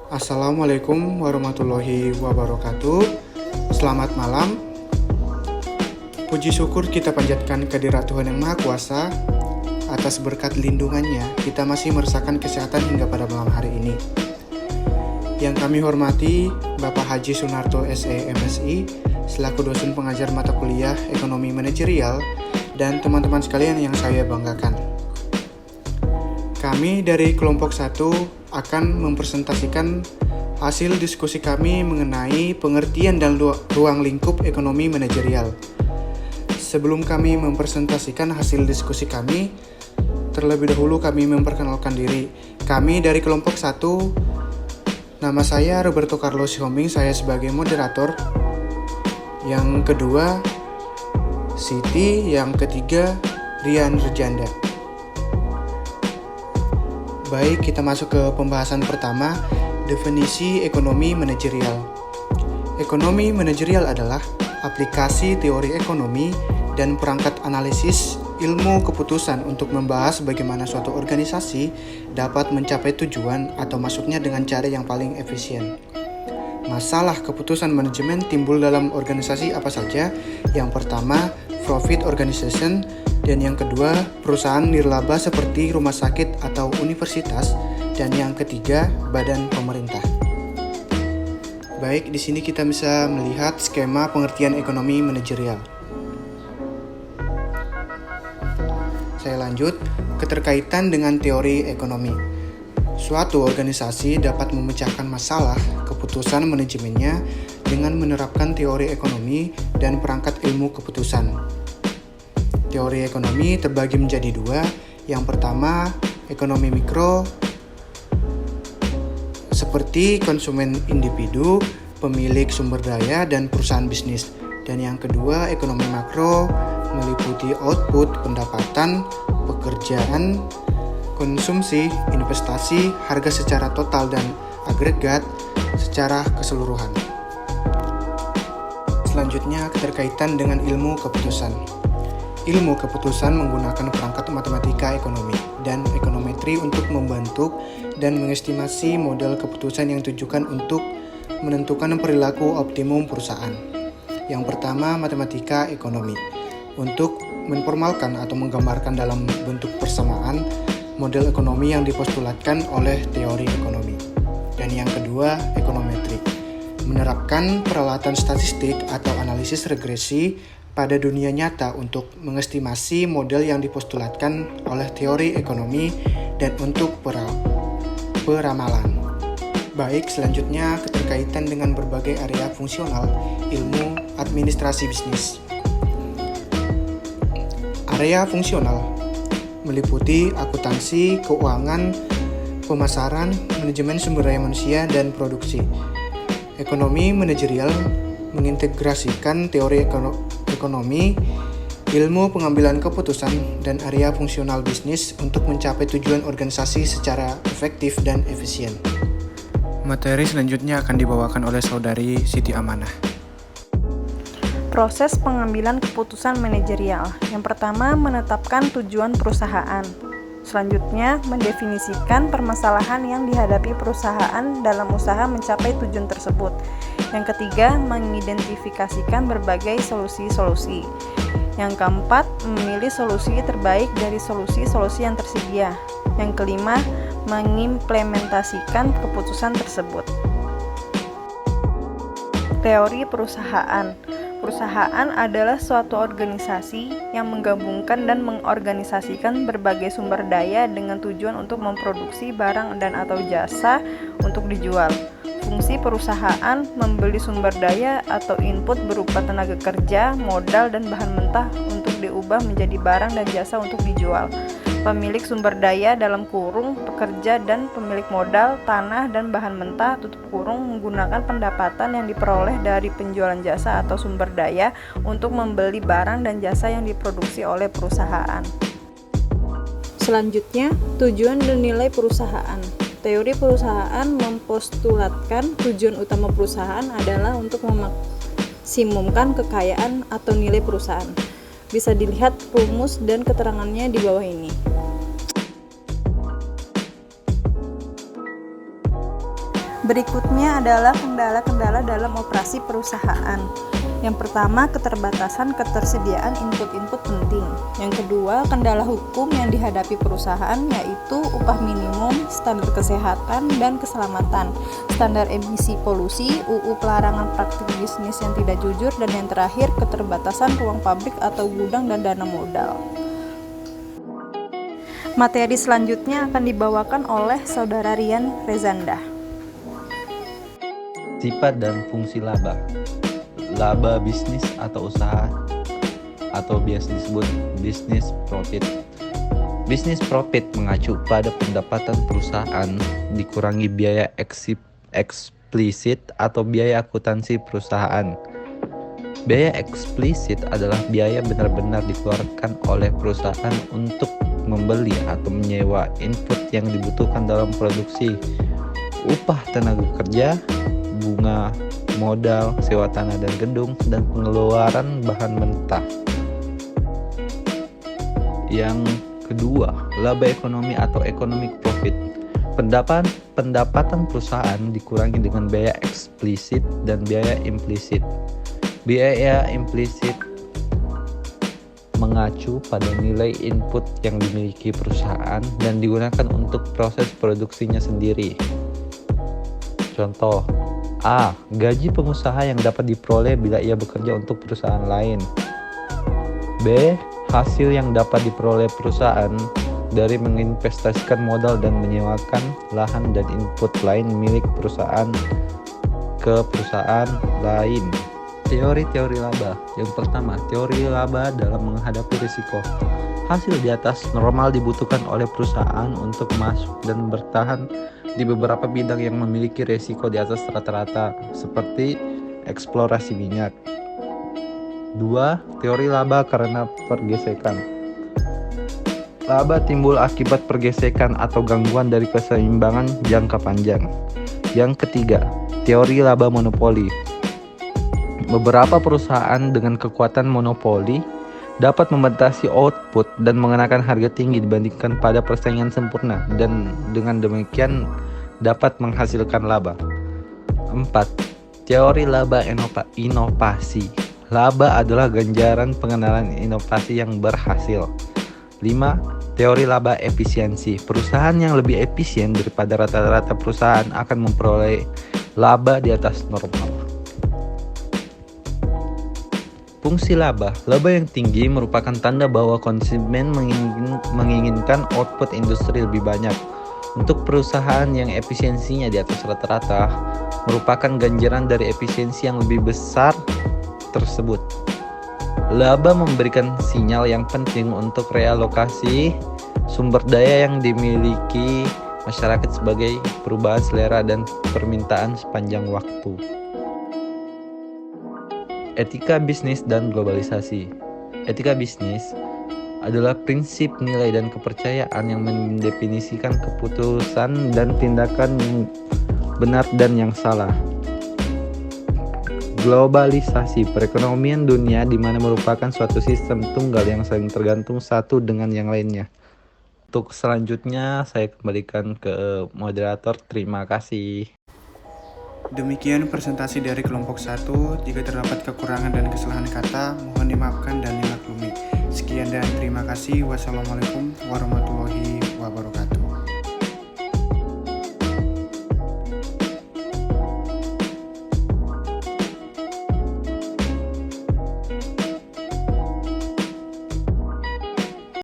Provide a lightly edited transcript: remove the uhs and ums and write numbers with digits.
Assalamualaikum warahmatullahi wabarakatuh. Selamat malam. Puji syukur kita panjatkan kehadirat Tuhan Yang Maha Kuasa. Atas berkat lindungannya, kita masih merasakan kesehatan hingga pada malam hari ini. Yang kami hormati Bapak Haji Sunarto SE MSI selaku dosen pengajar mata kuliah Ekonomi Manajerial dan teman-teman sekalian yang saya banggakan. Kami dari kelompok 1 akan mempresentasikan hasil diskusi kami mengenai pengertian dan ruang lingkup ekonomi manajerial. Sebelum kami mempresentasikan hasil diskusi kami, terlebih dahulu kami memperkenalkan diri. Kami dari kelompok 1, nama saya Roberto Carlos Sihombing, saya sebagai moderator. Yang kedua, Siti. Yang ketiga, Rian Rejanda. Baik, kita masuk ke pembahasan pertama, definisi ekonomi manajerial. Ekonomi manajerial adalah aplikasi teori ekonomi dan perangkat analisis ilmu keputusan untuk membahas bagaimana suatu organisasi dapat mencapai tujuan atau masuknya dengan cara yang paling efisien. Masalah keputusan manajemen timbul dalam organisasi apa saja? Yang pertama, profit organization, dan yang kedua, perusahaan nirlaba seperti rumah sakit atau universitas, dan yang ketiga, badan pemerintah. Baik, di sini kita bisa melihat skema pengertian ekonomi manajerial. Saya lanjut, keterkaitan dengan teori ekonomi. Suatu organisasi dapat memecahkan masalah keputusan manajemennya dengan menerapkan teori ekonomi dan perangkat ilmu keputusan. Teori ekonomi terbagi menjadi dua. Yang pertama, ekonomi mikro, seperti konsumen individu, pemilik sumber daya, dan perusahaan bisnis. Dan yang kedua, ekonomi makro, meliputi output, pendapatan, pekerjaan, konsumsi, investasi, harga secara total dan agregat secara keseluruhan. Selanjutnya, keterkaitan dengan ilmu keputusan. Ilmu keputusan menggunakan perangkat matematika ekonomi dan ekonometri untuk membentuk dan mengestimasi model keputusan yang ditujukan untuk menentukan perilaku optimum perusahaan. Yang pertama, matematika ekonomi untuk menformalkan atau menggambarkan dalam bentuk persamaan model ekonomi yang dipostulatkan oleh teori ekonomi. Dan yang kedua, ekonometri menerapkan peralatan statistik atau analisis regresi pada dunia nyata untuk mengestimasi model yang dipostulatkan oleh teori ekonomi dan untuk peramalan. Baik, selanjutnya keterkaitan dengan berbagai area fungsional ilmu administrasi bisnis. Area fungsional meliputi akuntansi, keuangan, pemasaran, manajemen sumber daya manusia, dan produksi. Ekonomi manajerial mengintegrasikan teori ekonomi, ilmu pengambilan keputusan, dan area fungsional bisnis untuk mencapai tujuan organisasi secara efektif dan efisien. Materi selanjutnya akan dibawakan oleh saudari Siti Amanah. Proses pengambilan keputusan manajerial. Yang pertama, menetapkan tujuan perusahaan. Selanjutnya, mendefinisikan permasalahan yang dihadapi perusahaan dalam usaha mencapai tujuan tersebut. Yang ketiga, mengidentifikasikan berbagai solusi-solusi. Yang keempat, memilih solusi terbaik dari solusi-solusi yang tersedia. Yang kelima, mengimplementasikan keputusan tersebut. Teori perusahaan. Perusahaan adalah suatu organisasi yang menggabungkan dan mengorganisasikan berbagai sumber daya dengan tujuan untuk memproduksi barang dan atau jasa untuk dijual. Fungsi perusahaan membeli sumber daya atau input berupa tenaga kerja, modal, dan bahan mentah untuk diubah menjadi barang dan jasa untuk dijual. Pemilik sumber daya dalam kurung, pekerja dan pemilik modal, tanah dan bahan mentah tutup kurung menggunakan pendapatan yang diperoleh dari penjualan jasa atau sumber daya untuk membeli barang dan jasa yang diproduksi oleh perusahaan. Selanjutnya, tujuan dan nilai perusahaan. Teori perusahaan mempostulatkan tujuan utama perusahaan adalah untuk memaksimumkan kekayaan atau nilai perusahaan. Bisa dilihat rumus dan keterangannya di bawah ini. Berikutnya adalah kendala-kendala dalam operasi perusahaan. Yang pertama, keterbatasan ketersediaan input-input penting. Yang kedua, kendala hukum yang dihadapi perusahaan yaitu upah minimum, standar kesehatan dan keselamatan, standar emisi polusi, UU pelarangan praktik bisnis yang tidak jujur, dan yang terakhir, keterbatasan ruang pabrik atau gudang dan dana modal. Materi selanjutnya akan dibawakan oleh Saudara Rian Rezanda. Sifat dan fungsi laba. Laba bisnis atau usaha atau biasa disebut business profit. Business profit mengacu pada pendapatan perusahaan dikurangi biaya eksplisit atau biaya akuntansi perusahaan. Biaya eksplisit adalah biaya benar-benar dikeluarkan oleh perusahaan untuk membeli atau menyewa input yang dibutuhkan dalam produksi, upah tenaga kerja, bunga, modal, sewa tanah dan gedung, dan pengeluaran bahan mentah. Yang kedua, laba ekonomi atau economic profit. Pendapatan perusahaan dikurangi dengan biaya eksplisit dan biaya implisit. Biaya implisit mengacu pada nilai input yang dimiliki perusahaan dan digunakan untuk proses produksinya sendiri. Contoh, A. Gaji pengusaha yang dapat diperoleh bila ia bekerja untuk perusahaan lain. B. Hasil yang dapat diperoleh perusahaan dari menginvestasikan modal dan menyewakan lahan dan input lain milik perusahaan ke perusahaan lain. Teori-teori laba. Yang pertama, teori laba dalam menghadapi risiko. Hasil di atas normal dibutuhkan oleh perusahaan untuk masuk dan bertahan di beberapa bidang yang memiliki risiko di atas rata-rata, seperti eksplorasi minyak. 2. Teori laba karena pergesekan. Laba timbul akibat pergesekan atau gangguan dari keseimbangan jangka panjang. Yang ketiga, teori laba monopoli. Beberapa perusahaan dengan kekuatan monopoli dapat membatasi output dan mengenakan harga tinggi dibandingkan pada persaingan sempurna, dan dengan demikian dapat menghasilkan laba. 4. Teori laba inovasi. Laba adalah ganjaran pengenalan inovasi yang berhasil. 5. Teori laba efisiensi. Perusahaan yang lebih efisien daripada rata-rata perusahaan akan memperoleh laba di atas normal. Fungsi laba. Laba yang tinggi merupakan tanda bahwa konsumen menginginkan output industri lebih banyak. Untuk perusahaan yang efisiensinya di atas rata-rata, merupakan ganjaran dari efisiensi yang lebih besar tersebut. Laba memberikan sinyal yang penting untuk realokasi sumber daya yang dimiliki masyarakat sebagai perubahan selera dan permintaan sepanjang waktu. Etika bisnis dan globalisasi. Etika bisnis adalah prinsip nilai dan kepercayaan yang mendefinisikan keputusan dan tindakan yang benar dan yang salah. Globalisasi, perekonomian dunia di mana merupakan suatu sistem tunggal yang saling tergantung satu dengan yang lainnya. Untuk selanjutnya saya kembalikan ke moderator. Terima kasih. Demikian presentasi dari kelompok 1. Jika terdapat kekurangan dan kesalahan kata, mohon dimaafkan dan dimaklumi. Sekian dan terima kasih. Wassalamualaikum warahmatullahi wabarakatuh.